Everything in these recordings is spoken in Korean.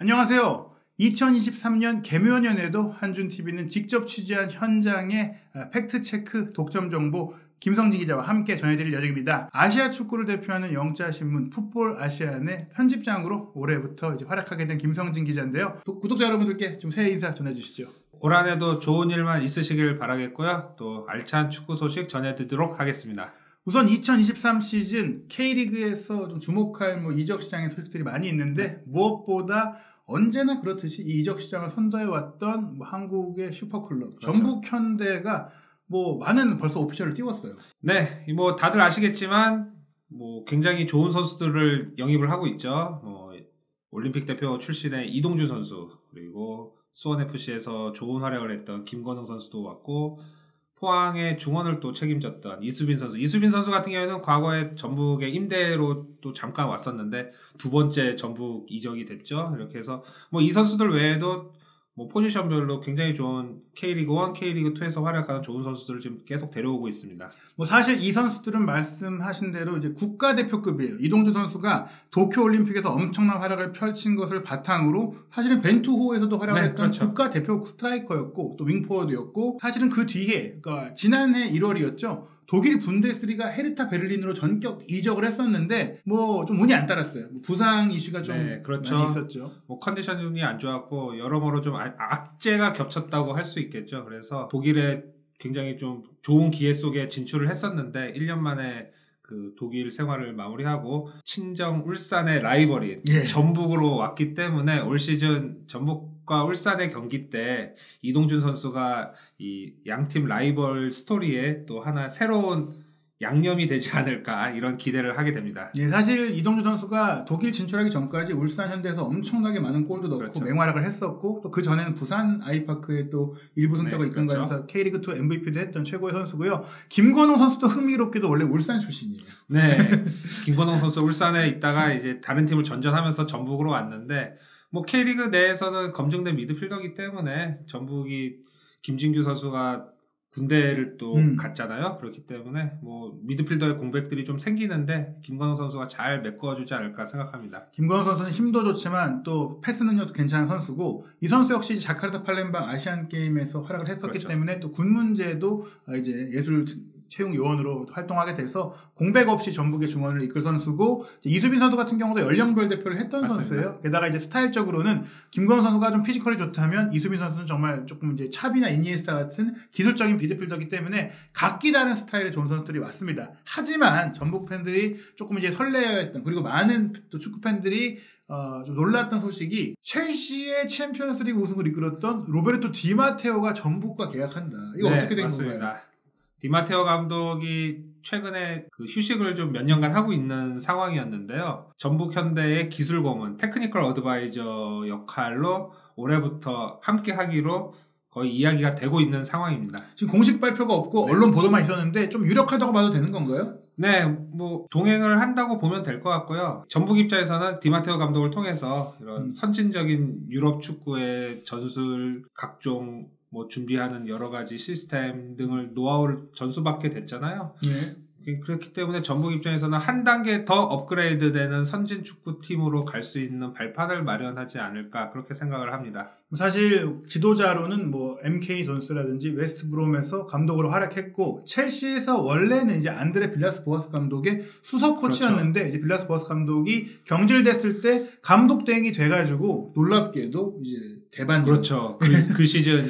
안녕하세요. 2023년 개묘년에도 한준TV는 직접 취재한 현장의 팩트체크 독점 정보 김성진 기자와 함께 전해드릴 예정입니다. 아시아 축구를 대표하는 영자신문 풋볼 아시안의 편집장으로 올해부터 이제 활약하게 된 김성진 기자인데요. 구독자 여러분들께 좀 새해 인사 전해주시죠. 올 한해도 좋은 일만 있으시길 바라겠고요. 또 알찬 축구 소식 전해드리도록 하겠습니다. 우선 2023 시즌 K리그에서 좀 주목할 이적 시장의 소식들이 많이 있는데 무엇보다 언제나 그렇듯이 이 이적 시장을 선도해왔던 한국의 슈퍼클럽 그렇죠. 전북 현대가 많은 벌써 오피셜을 띄웠어요. 네, 다들 아시겠지만 굉장히 좋은 선수들을 영입을 하고 있죠. 올림픽 대표 출신의 이동준 선수, 그리고 수원FC에서 좋은 활약을 했던 김건웅 선수도 왔고, 포항의 중원을 또 책임졌던 이수빈 선수 같은 경우에는 과거에 전북의 임대로 또 잠깐 왔었는데 두 번째 전북 이적이 됐죠. 이렇게 해서 이 선수들 외에도 포지션별로 굉장히 좋은 K리그 1, K리그 2에서 활약하는 좋은 선수들을 지금 계속 데려오고 있습니다. 사실 이 선수들은 말씀하신 대로 이제 국가대표급이에요. 이동준 선수가 도쿄올림픽에서 엄청난 활약을 펼친 것을 바탕으로 사실은 벤투호에서도 활약을 했던 그렇죠. 국가대표 스트라이커였고 또 윙포워드였고, 사실은 그 뒤에 그러니까 지난해 1월이었죠. 독일 분데스리가 헤르타 베를린으로 전격 이적을 했었는데 좀 운이 안 따랐어요. 부상 이슈가 좀 그렇죠. 많이 있었죠. 컨디션이 안 좋았고 여러모로 좀 악재가 겹쳤다고 할 수 있겠죠. 그래서 독일에 굉장히 좀 좋은 기회 속에 진출을 했었는데 1년 만에 그 독일 생활을 마무리하고 친정 울산의 라이벌인 전북으로 왔기 때문에 올 시즌 전북과 울산의 경기 때 이동준 선수가 이 양팀 라이벌 스토리에 또 하나 새로운 양념이 되지 않을까 이런 기대를 하게 됩니다. 사실 이동준 선수가 독일 진출하기 전까지 울산 현대에서 엄청나게 많은 골도 넣고 그렇죠. 맹활약을 했었고, 또 그 전에는 부산 아이파크에 또 일부 선택을 이끈가해서 그렇죠. K리그2 MVP도 했던 최고의 선수고요. 김건웅 선수도 흥미롭게도 원래 울산 출신이에요. 네, 김건웅 선수 울산에 있다가 이제 다른 팀을 전전하면서 전북으로 왔는데 K리그 내에서는 검증된 미드필더이기 때문에 전북이 김진규 선수가 군대를 또 갔잖아요. 그렇기 때문에 미드필더의 공백들이 좀 생기는데 김건웅 선수가 잘 메꿔주지 않을까 생각합니다. 김건웅 선수는 힘도 좋지만 또 패스 능력도 괜찮은 선수고, 이 선수 역시 자카르타 팔렘방 아시안 게임에서 활약을 했었기 그렇죠. 때문에 또 군 문제도 이제 예술 채용 요원으로 활동하게 돼서 공백 없이 전북의 중원을 이끌 선수고, 이수빈 선수 같은 경우도 연령별 대표를 했던 맞습니다. 선수예요. 게다가 이제 스타일적으로는 김건우 선수가 좀 피지컬이 좋다면 이수빈 선수는 정말 조금 이제 차비나 이니에스타 같은 기술적인 미드필더이기 때문에 각기 다른 스타일의 좋은 선수들이 왔습니다. 하지만 전북 팬들이 조금 이제 설레어했던, 그리고 많은 또 축구 팬들이 좀 놀랐던 소식이 첼시의 챔피언스리그 우승을 이끌었던 로베르토 디마테오가 전북과 계약한다. 이거 어떻게 된 건가요? 디마테오 감독이 최근에 그 휴식을 좀 몇 년간 하고 있는 상황이었는데요. 전북 현대의 기술 고문, 테크니컬 어드바이저 역할로 올해부터 함께 하기로 거의 이야기가 되고 있는 상황입니다. 지금 공식 발표가 없고 언론 보도만 있었는데 좀 유력하다고 봐도 되는 건가요? 네, 동행을 한다고 보면 될 것 같고요. 전북 입장에서는 디마테오 감독을 통해서 이런 선진적인 유럽 축구의 전술, 각종 준비하는 여러 가지 시스템 등을 노하우를 전수받게 됐잖아요. 그렇기 때문에 전북 입장에서는 한 단계 더 업그레이드되는 선진 축구팀으로 갈 수 있는 발판을 마련하지 않을까 그렇게 생각을 합니다. 사실 지도자로는 MK 존스라든지 웨스트브롬에서 감독으로 활약했고, 첼시에서 원래는 이제 안드레 빌라스 보아스 감독의 수석 코치였는데 그렇죠. 이제 빌라스 보아스 감독이 경질됐을 때 감독 대행이 돼가지고 놀랍게도 이제 대반. 그렇죠. 그 시즌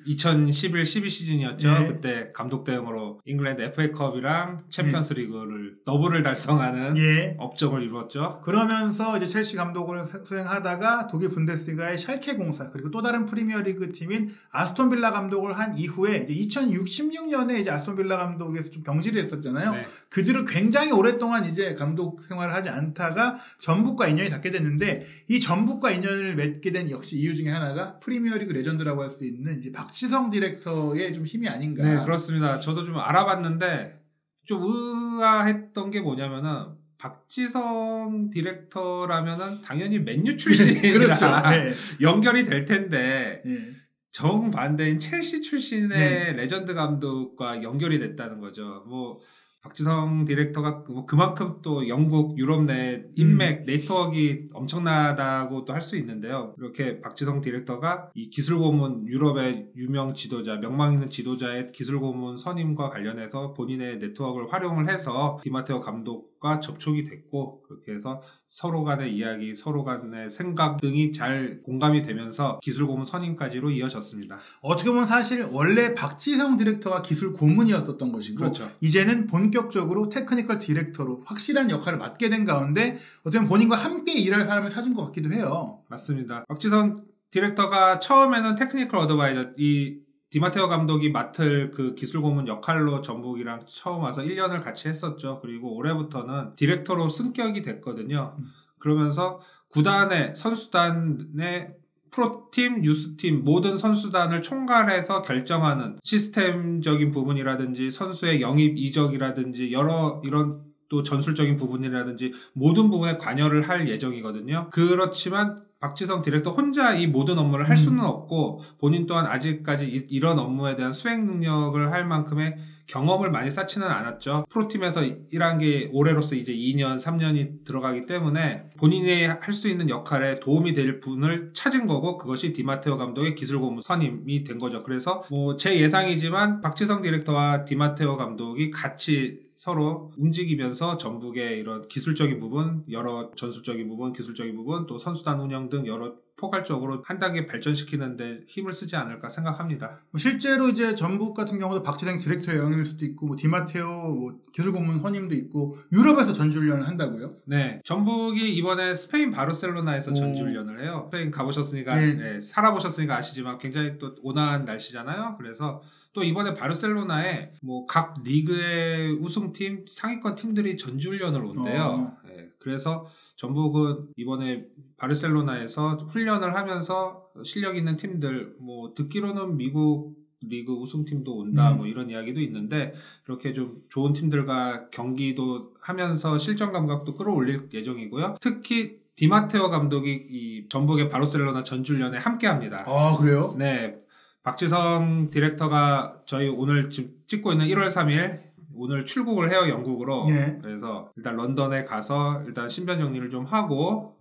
2011-12 시즌이었죠. 그때 감독 대행으로 잉글랜드 FA컵이랑 챔피언스 리그를 더블을 달성하는 업적을 이루었죠. 그러면서 이제 첼시 감독을 수행하다가 독일 분데스리가의 샬케 04, 그리고 또 다른 프리미어리그 팀인 아스톤 빌라 감독을 한 이후에 이제 2016년에 이제 아스톤 빌라 감독에서 좀 경질이 됐었잖아요. 그 뒤로 굉장히 오랫동안 이제 감독 생활을 하지 않다가 전북과 인연이 닿게 됐는데, 이 전북과 인연을 맺게 된 역시 이유 중에 하나가 프리미어리그 레전드라고 할 수 있는 이제 박지성 디렉터의 좀 힘이 아닌가. 네, 그렇습니다. 저도 좀 알아봤는데 좀 의아했던 게 뭐냐면은 박지성 디렉터라면은 당연히 맨유 출신이라 그렇죠. 연결이 될 텐데 정반대인 첼시 출신의 레전드 감독과 연결이 됐다는 거죠. 박지성 디렉터가 그만큼 또 영국, 유럽 내 인맥, 네트워크가 엄청나다고도 할 수 있는데요. 이렇게 박지성 디렉터가 이 기술 고문, 유럽의 유명 지도자, 명망 있는 지도자의 기술 고문 선임과 관련해서 본인의 네트워크를 활용을 해서 디마테오 감독과 접촉이 됐고, 그렇게 해서 서로 간의 이야기, 서로 간의 생각 등이 잘 공감이 되면서 기술 고문 선임까지로 이어졌습니다. 어떻게 보면 사실 원래 박지성 디렉터가 기술 고문이었었던 것이고, 그렇죠. 이제는 본격적으로 테크니컬 디렉터로 확실한 역할을 맡게 된 가운데 어떻게 보면 본인과 함께 일할 사람을 찾은 것 같기도 해요. 맞습니다. 박지성 디렉터가 처음에는 테크니컬 어드바이저, 이 디마테오 감독이 맡을 그 기술 고문 역할로 전북이랑 처음 와서 1년을 같이 했었죠. 그리고 올해부터는 디렉터로 승격이 됐거든요. 그러면서 구단의, 선수단의 프로팀, 유스팀 모든 선수단을 총괄해서 결정하는 시스템적인 부분이라든지 선수의 영입 이적이라든지 여러 이런 또 전술적인 부분이라든지 모든 부분에 관여를 할 예정이거든요. 그렇지만 박지성 디렉터 혼자 이 모든 업무를 할 수는 없고, 본인 또한 아직까지 이런 업무에 대한 수행 능력을 할 만큼의 경험을 많이 쌓지는 않았죠. 프로팀에서 일한 게 올해로서 이제 2년, 3년이 들어가기 때문에 본인이 할 수 있는 역할에 도움이 될 분을 찾은 거고, 그것이 디마테오 감독의 기술 고문 선임이 된 거죠. 그래서 제 예상이지만 박지성 디렉터와 디마테오 감독이 같이 서로 움직이면서 전북의 이런 기술적인 부분, 여러 전술적인 부분, 기술적인 부분, 또 선수단 운영 등 여러 포괄적으로 한 단계 발전시키는데 힘을 쓰지 않을까 생각합니다. 실제로 이제 전북 같은 경우도 박지성 디렉터의 영역일 수도 있고, 디마테오 기술 고문 선임도 있고, 유럽에서 전지훈련을 한다고요? 네, 전북이 이번에 스페인 바르셀로나에서 전지훈련을 해요. 스페인 가보셨으니까, 네, 살아보셨으니까 아시지만 굉장히 또 온화한 날씨잖아요. 그래서 또 이번에 바르셀로나에 각 리그의 우승팀, 상위권 팀들이 전지훈련을 온대요. 네, 그래서 전북은 이번에 바르셀로나에서 훈련을 하면서 실력 있는 팀들, 듣기로는 미국 리그 우승팀도 온다, 이런 이야기도 있는데, 이렇게 좀 좋은 팀들과 경기도 하면서 실전 감각도 끌어올릴 예정이고요. 특히 디마테오 감독이 이 전북의 바르셀로나 전지훈련에 함께 합니다. 아, 그래요? 네. 박지성 디렉터가 저희 오늘 지금 찍고 있는 1월 3일 오늘 출국을 해요, 영국으로. 네. 그래서 일단 런던에 가서 일단 신변 정리를 좀 하고,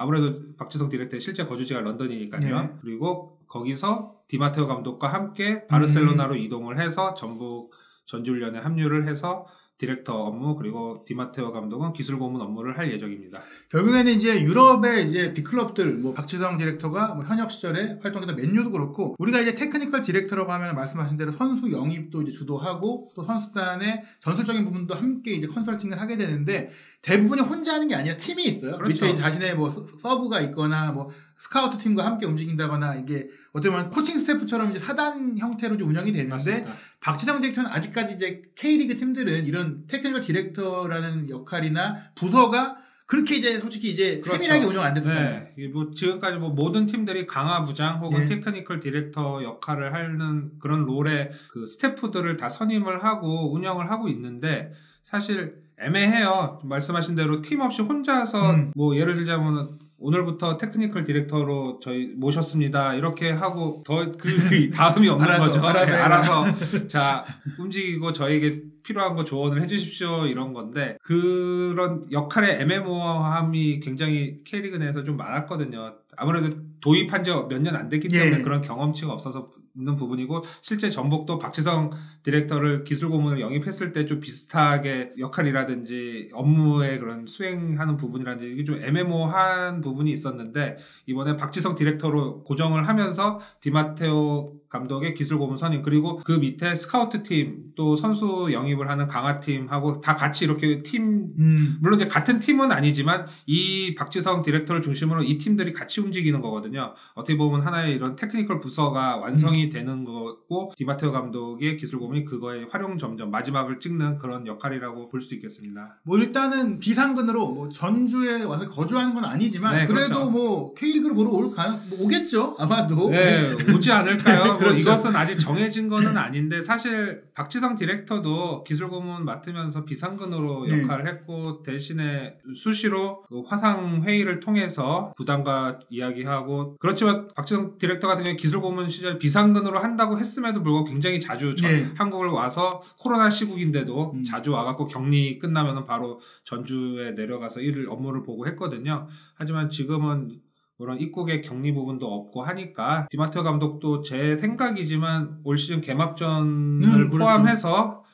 아무래도 박지성 디렉터의 실제 거주지가 런던이니까요. 네. 그리고 거기서 디마테오 감독과 함께 바르셀로나로 이동을 해서 전북 전지훈련에 합류를 해서 디렉터 업무, 그리고 디마테오 감독은 기술 고문 업무를 할 예정입니다. 결국에는 이제 유럽의 이제 빅클럽들, 박지성 디렉터가 현역 시절에 활동했던 맨유도 그렇고, 우리가 이제 테크니컬 디렉터라고 하면 말씀하신 대로 선수 영입도 이제 주도하고, 또 선수단의 전술적인 부분도 함께 이제 컨설팅을 하게 되는데, 대부분이 혼자 하는 게 아니라 팀이 있어요. 그렇죠. 밑에 자신의 서브가 있거나 스카우트 팀과 함께 움직인다거나, 이게 어떻게 보면 코칭 스태프처럼 이제 사단 형태로 운영이 되는데, 맞습니다. 박지성 디렉터는 아직까지 이제 K리그 팀들은 이런 테크니컬 디렉터라는 역할이나 부서가 그렇게 이제 솔직히 이제 그렇죠. 세밀하게 운영 안 됐었잖아요. 네. 지금까지 모든 팀들이 강화 부장 혹은 테크니컬 디렉터 역할을 하는 그런 롤의 그 스태프들을 다 선임을 하고 운영을 하고 있는데, 사실 애매해요. 말씀하신 대로 팀 없이 혼자서 예를 들자면 오늘부터 테크니컬 디렉터로 저희 모셨습니다. 이렇게 하고 그 다음이 없는 거죠. 알아서 자 움직이고 저에게 필요한 거 조언을 해주십시오, 이런 건데, 그런 역할의 애매모호함이 굉장히 K리그 내에서 좀 많았거든요. 아무래도 도입한 지 몇 년 안 됐기 때문에 그런 경험치가 없어서 있는 부분이고, 실제 전북도 박지성 디렉터를 기술 고문을 영입했을 때 좀 비슷하게 역할이라든지 업무의 그런 수행하는 부분이라든지 이게 좀 애매모호한 부분이 있었는데, 이번에 박지성 디렉터로 고정을 하면서 디마테오 감독의 기술 고문 선임, 그리고 그 밑에 스카우트 팀, 또 선수 영입을 하는 강화팀하고 다 같이 이렇게 팀, 물론 이제 같은 팀은 아니지만 이 박지성 디렉터를 중심으로 이 팀들이 같이 움직이는 거거든요. 어떻게 보면 하나의 이런 테크니컬 부서가 완성이 되는 거고, 디마테오 감독의 기술 고문이 그거의 활용 점점 마지막을 찍는 그런 역할이라고 볼 수 있겠습니다. 일단은 비상근으로 전주에 와서 거주하는 건 아니지만, 그래도 그렇죠. K리그로 오겠죠? 아마도. 네, 오지 않을까요? 그렇죠. 이것은 아직 정해진 거는 아닌데 사실 박지성 디렉터도 기술 고문 맡으면서 비상근으로 역할을 했고 대신에 수시로 그 화상 회의를 통해서 구단과 이야기하고 그렇지만 박지성 디렉터 같은 경우에 기술 고문 시절 비상근으로 한다고 했음에도 불구하고 굉장히 자주 한국을 와서 코로나 시국인데도 자주 와갖고 격리 끝나면은 바로 전주에 내려가서 업무를 보고 했거든요. 하지만 지금은 그런 입국의 격리 부분도 없고 하니까 디마테오 감독도 제 생각이지만 올 시즌 개막전을 포함해서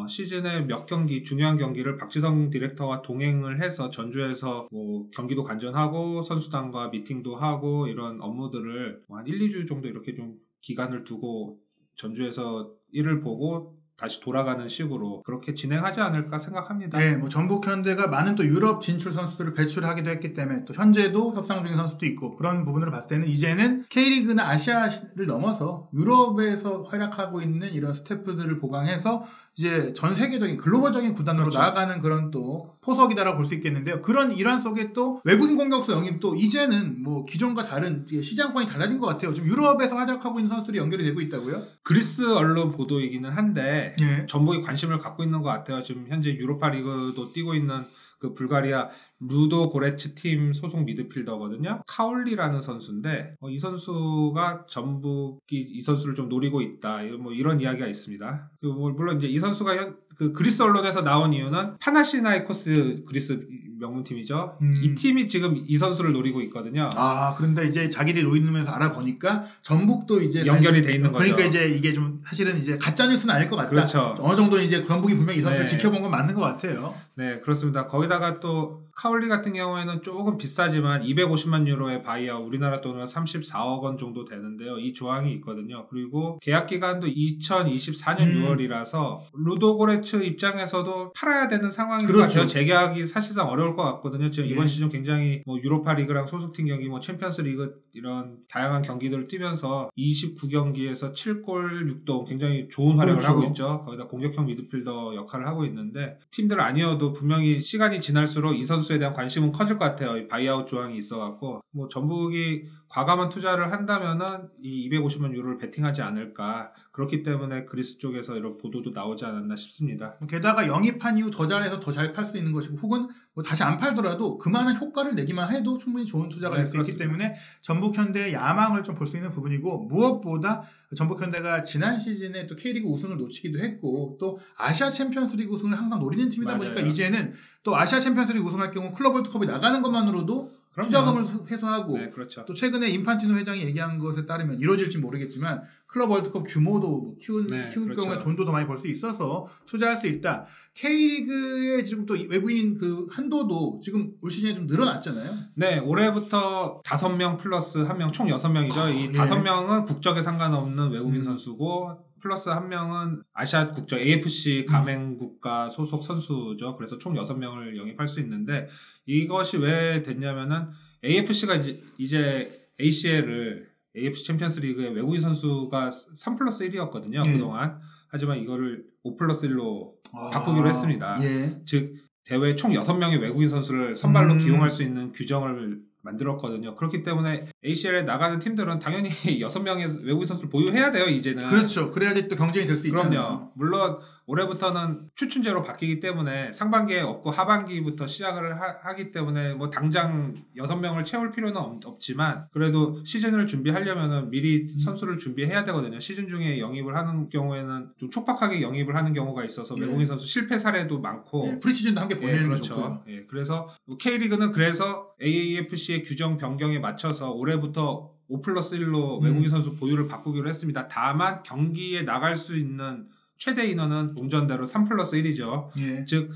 시즌의 몇 경기 중요한 경기를 박지성 디렉터와 동행을 해서 전주에서 뭐 경기도 관전하고 선수단과 미팅도 하고 이런 업무들을 한 1, 2주 정도 이렇게 좀 기간을 두고 전주에서 일을 보고 다시 돌아가는 식으로 그렇게 진행하지 않을까 생각합니다. 네, 뭐 전북 현대가 많은 또 유럽 진출 선수들을 배출하기도 했기 때문에 또 현재도 협상 중인 선수도 있고 그런 부분을 봤을 때는 이제는 K리그나 아시아를 넘어서 유럽에서 활약하고 있는 이런 스태프들을 보강해서 이제 전 세계적인 글로벌적인 구단으로 나아가는 그런 또 포석이다라고 볼 수 있겠는데요. 그런 일환 속에 또 외국인 공격수 영입도 이제는 뭐 기존과 다른 시장권이 달라진 것 같아요. 지금 유럽에서 활약하고 있는 선수들이 연결이 되고 있다고요? 그리스 언론 보도이기는 한데 전북이 관심을 갖고 있는 것 같아요. 지금 현재 유로파 리그도 뛰고 있는 그 불가리아 루도 고레츠 팀 소속 미드필더거든요. 카올리라는 선수인데 이 선수가 전북이 이 선수를 좀 노리고 있다. 뭐 이런 이야기가 있습니다. 물론 이제 이 선수가 그 그리스 언론에서 나온 이유는 파나시나이코스 그리스 명문팀이죠. 이 팀이 지금 이 선수를 노리고 있거든요. 아, 그런데 이제 자기들이 노리면서 알아보니까 전북도 이제 연결이 돼 있는 거죠. 그러니까 이제 이게 좀 사실은 이제 가짜 뉴스는 아닐 것 같다. 그렇죠. 어느 정도 이제 전북이 분명히 이 선수를 지켜본 건 맞는 것 같아요. 네, 그렇습니다. 거기다가 또 카올리 같은 경우에는 조금 비싸지만 250만 유로의 바이아웃, 우리나라 돈으로 34억 원 정도 되는데요. 이 조항이 있거든요. 그리고 계약 기간도 2024년 6월이라서 루도고레츠 입장에서도 팔아야 되는 상황인 것 같아요. 재계약이 사실상 어려울 것 같거든요. 지금 이번 시즌 굉장히 뭐 유로파 리그랑 소속팀 경기, 뭐 챔피언스 리그 이런 다양한 경기들을 뛰면서 29경기에서 7골 6도움 굉장히 좋은 활약을 하고 있죠. 거기다 공격형 미드필더 역할을 하고 있는데 팀들 아니어도 분명히 시간이 지날수록 이 선수에 대한 관심은 커질 것 같아요. 이 바이아웃 조항이 있어갖고 뭐 전북이 과감한 투자를 한다면은 이 250만 유로를 베팅하지 않을까. 그렇기 때문에 그리스 쪽에서 이런 보도도 나오지 않았나 싶습니다. 게다가 영입한 이후 더 잘해서 더 잘 팔 수 있는 것이고 혹은 뭐 다시 안 팔더라도 그만한 효과를 내기만 해도 충분히 좋은 투자가 될 수 있기 때문에 전북 현대의 야망을 좀 볼 수 있는 부분이고 무엇보다 전북 현대가 지난 시즌에 또 K리그 우승을 놓치기도 했고 또 아시아 챔피언스리그 우승을 항상 노리는 팀이다 보니까 이제는 또 아시아 챔피언스리그 우승할 경우 클럽 월드컵이 나가는 것만으로도 투자금을 회수하고 또 최근에 인판티노 회장이 얘기한 것에 따르면 이루어질지 모르겠지만 클럽 월드컵 규모도 키울 경우에 돈도 더 많이 벌 수 있어서 투자할 수 있다. K리그의 지금 또 외국인 그 한도도 지금 올 시즌에 좀 늘어났잖아요. 네, 올해부터 5명 플러스 1명 총 6명이죠. 이 5명은 국적에 상관없는 외국인 선수고 플러스 1명은 아시아 국적 AFC 가맹국가 소속 선수죠. 그래서 총 6명을 영입할 수 있는데 이것이 왜 됐냐면은 AFC가 이제 ACL을 AFC 챔피언스 리그의 외국인 선수가 3+1이었거든요. 그동안. 하지만 이거를 5+1로 바꾸기로 했습니다. 즉 대회 총 6명의 외국인 선수를 선발로 기용할 수 있는 규정을 만들었거든요. 그렇기 때문에 ACL에 나가는 팀들은 당연히 6명의 외국인 선수를 보유해야 돼요, 이제는. 그렇죠. 그래야지 또 경쟁이 될 수 있잖아요. 그럼요. 물론 올해부터는 추춘제로 바뀌기 때문에 상반기에 없고 하반기부터 시작을 하기 때문에 뭐 당장 6명을 채울 필요는 없지만 그래도 시즌을 준비하려면은 미리 선수를 준비해야 되거든요. 시즌 중에 영입을 하는 경우에는 좀 촉박하게 영입을 하는 경우가 있어서 외국인 선수 실패 사례도 많고 프리시즌도 함께 보내는 게 좋고요. 그래서 K리그는 그래서 AAFC의 규정 변경에 맞춰서 올해부터 5+1로 외국인 선수 보유를 바꾸기로 했습니다. 다만 경기에 나갈 수 있는 최대 인원은 동전대로 3+1이죠. 즉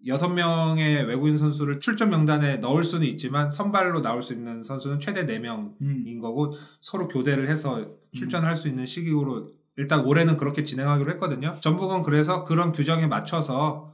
6명의 외국인 선수를 출전 명단에 넣을 수는 있지만 선발로 나올 수 있는 선수는 최대 4명인 거고 서로 교대를 해서 출전할 수 있는 시기로 일단 올해는 그렇게 진행하기로 했거든요. 전북은 그래서 그런 규정에 맞춰서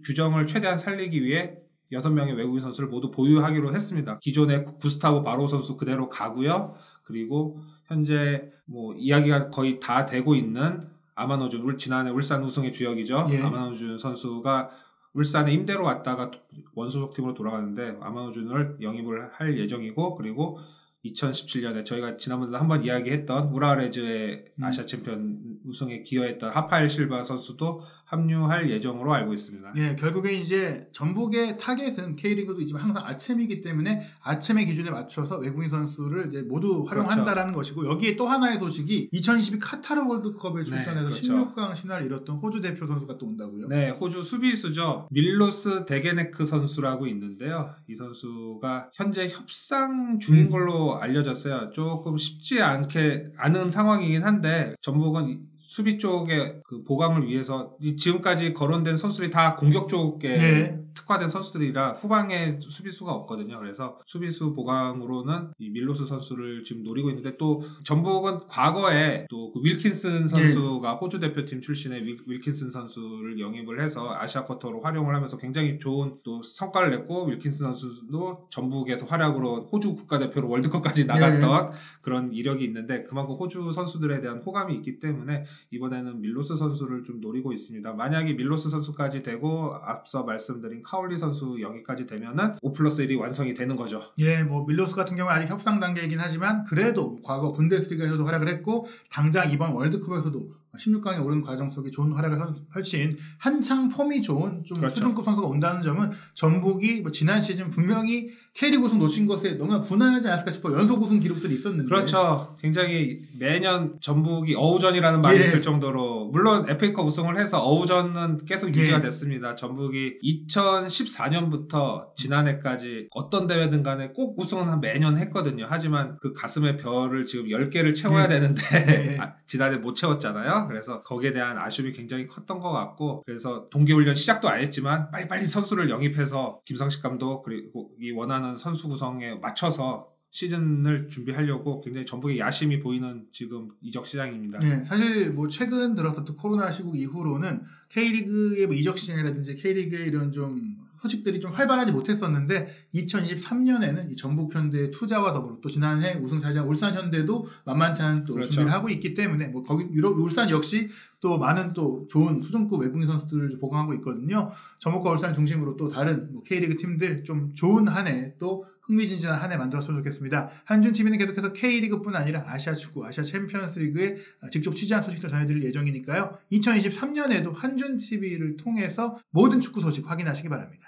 규정을 최대한 살리기 위해 6명의 외국인 선수를 모두 보유하기로 했습니다. 기존의 구스타보 바로 선수 그대로 가고요. 그리고 현재 뭐 이야기가 거의 다 되고 있는 아마노준, 지난해 울산 우승의 주역이죠. 아마노준 선수가 울산에 임대로 왔다가 원소속 팀으로 돌아가는데 아마노준을 영입을 할 예정이고 그리고 2017년에 저희가 지난번에 한번 이야기했던 우라레즈의 아시아 챔피언 우승에 기여했던 하파엘 실바 선수도 합류할 예정으로 알고 있습니다. 예, 결국에 이제 전북의 타겟은 K리그도 이제 항상 아챔이기 때문에 아챔의 기준에 맞춰서 외국인 선수를 이제 모두 활용한다라는 것이고, 여기에 또 하나의 소식이 2022 카타르 월드컵에 출전해서 16강 신화를 이뤘던 호주 대표 선수가 또 온다고요. 네, 호주 수비수죠. 밀로스 데게네크 선수라고 있는데요. 이 선수가 현재 협상 중인 걸로 알려졌어요. 조금 쉽지 않은 상황이긴 한데 전북은 수비 쪽에 그 보강을 위해서 지금까지 거론된 선수들이 다 공격 쪽에 특화된 선수들이라 후방에 수비수가 없거든요. 그래서 수비수 보강으로는 이 밀로스 선수를 지금 노리고 있는데, 또 전북은 과거에 또 그 윌킨슨 선수가 호주 대표팀 출신의 윌킨슨 선수를 영입을 해서 아시아 쿼터로 활용을 하면서 굉장히 좋은 또 성과를 냈고, 윌킨슨 선수도 전북에서 활약으로 호주 국가대표로 월드컵까지 나갔던 그런 이력이 있는데, 그만큼 호주 선수들에 대한 호감이 있기 때문에 이번에는 밀로스 선수를 좀 노리고 있습니다. 만약에 밀로스 선수까지 되고 앞서 말씀드린 카올리 선수 영입까지 되면은 5+1이 완성이 되는 거죠. 예, 뭐 밀로스 같은 경우는 아직 협상 단계이긴 하지만 그래도 과거 분데스리가에서도 활약을 했고, 당장 이번 월드컵에서도 16강에 오른 과정 속에 좋은 활약을 펼친 한창 폼이 좋은 좀 수준급 선수가 온다는 점은 전북이 뭐 지난 시즌 분명히 K리그 우승 놓친 것에 너무나 분하지 않았을까 싶어. 연속 우승 기록들이 있었는데. 그렇죠. 굉장히 매년 전북이 어우전이라는 말이 있을 정도로, 물론 FA컵 우승을 해서 어우전은 계속 유지가 됐습니다. 전북이 2014년부터 지난해까지 어떤 대회든 간에 꼭 우승은 매년 했거든요. 하지만 그 가슴의 별을 지금 10개를 채워야 되는데 지난해 못 채웠잖아요. 그래서 거기에 대한 아쉬움이 굉장히 컸던 것 같고, 그래서 동계훈련 시작도 안 했지만 빨리빨리 선수를 영입해서 김상식 감독 그리고 이 원하는 선수 구성에 맞춰서 시즌을 준비하려고 굉장히 전북의 야심이 보이는 지금 이적 시장입니다. 네, 사실 뭐 최근 들어서 또 코로나 시국 이후로는 K리그의 뭐 이적 시장이라든지 K리그의 이런 좀 소식들이 좀 활발하지 못했었는데, 2023년에는 이 전북 현대의 투자와 더불어 또 지난해 우승 차지한 울산 현대도 만만치 않은 또 준비를 하고 있기 때문에, 뭐 거기 울산 역시 또 많은 또 좋은 수준급 외국인 선수들을 보강하고 있거든요. 전북과 울산 중심으로 또 다른 뭐 K리그 팀들 좀 좋은 한 해, 또 흥미진진한 한 해 만들었으면 좋겠습니다. 한준TV는 계속해서 K리그뿐 아니라 아시아 축구, 아시아 챔피언스리그에 직접 취재한 소식도 전해드릴 예정이니까요. 2023년에도 한준TV를 통해서 모든 축구 소식 확인하시기 바랍니다.